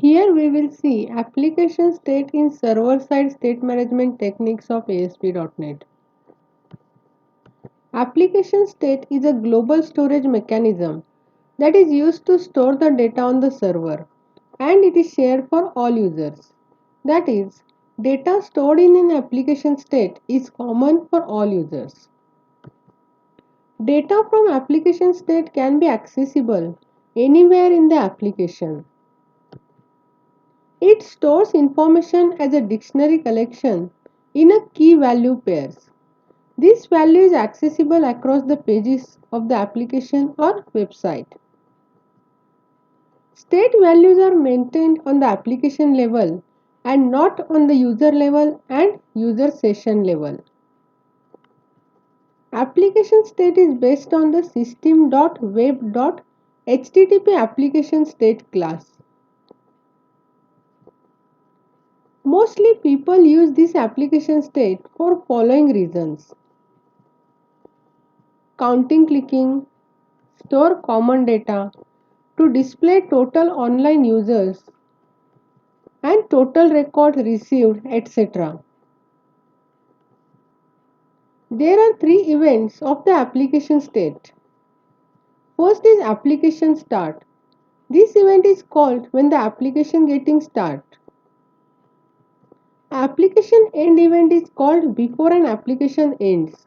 Here we will see application state in server-side state management techniques of ASP.NET. Application state is a global storage mechanism that is used to store the data on the server, and it is shared for all users. That is, data stored in an application state is common for all users. Data from application state can be accessible anywhere in the application. It stores information as a dictionary collection in a key value pairs. This value is accessible across the pages of the application or website. State values are maintained on the application level and not on the user level and user session level. Application state is based on the system.web.http application state class. Mostly people use this application state for following reasons: counting clicking, store common data, to display total online users and total records received, etc. There are three events of the application state. First is application start. This event is called when the application getting start. Application end event is called before an application ends.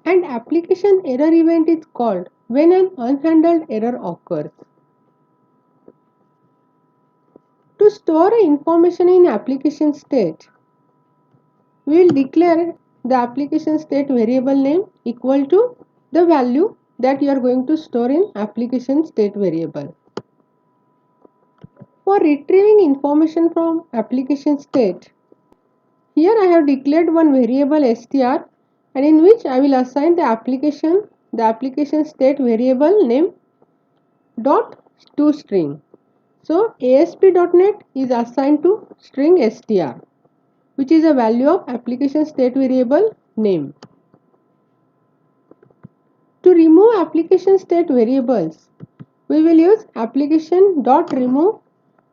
And application error event is called when an unhandled error occurs. To store information in application state, we will declare the application state variable name equal to the value that you are going to store in application state variable. For retrieving information from application state, here I have declared one variable str, and in which I will assign the application state variable name dot toString. So ASP.NET is assigned to string str, which is a value of application state variable name. To remove application state variables, we will use application.remove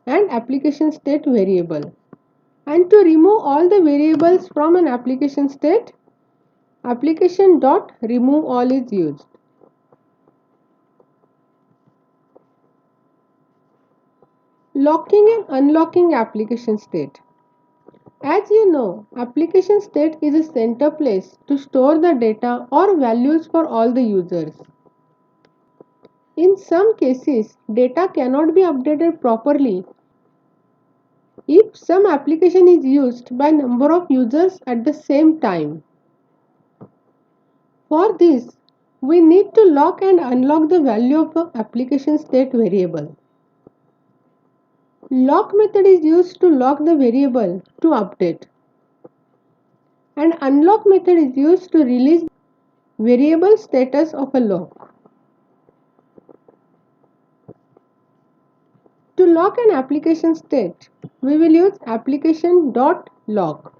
and application state variable. And to remove all the variables from an application state, application.removeAll is used. Locking and unlocking application state. As you know, application state is a center place to store the data or values for all the users. In some cases, data cannot be updated properly if some application is used by number of users at the same time. For this, we need to lock and unlock the value of the application state variable. Lock method is used to lock the variable to update, and unlock method is used to release variable status of a lock. To lock an application state, we will use application.lock.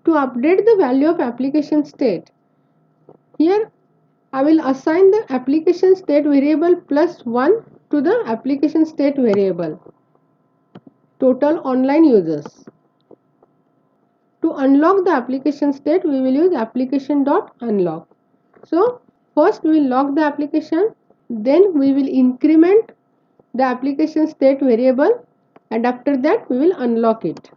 To update the value of application state, here I will assign the application state variable plus 1 to the application state variable total online users. To unlock the application state, we will use application.unlock. So first we will lock the application, then we will increment the application state variable, and after that we will unlock it.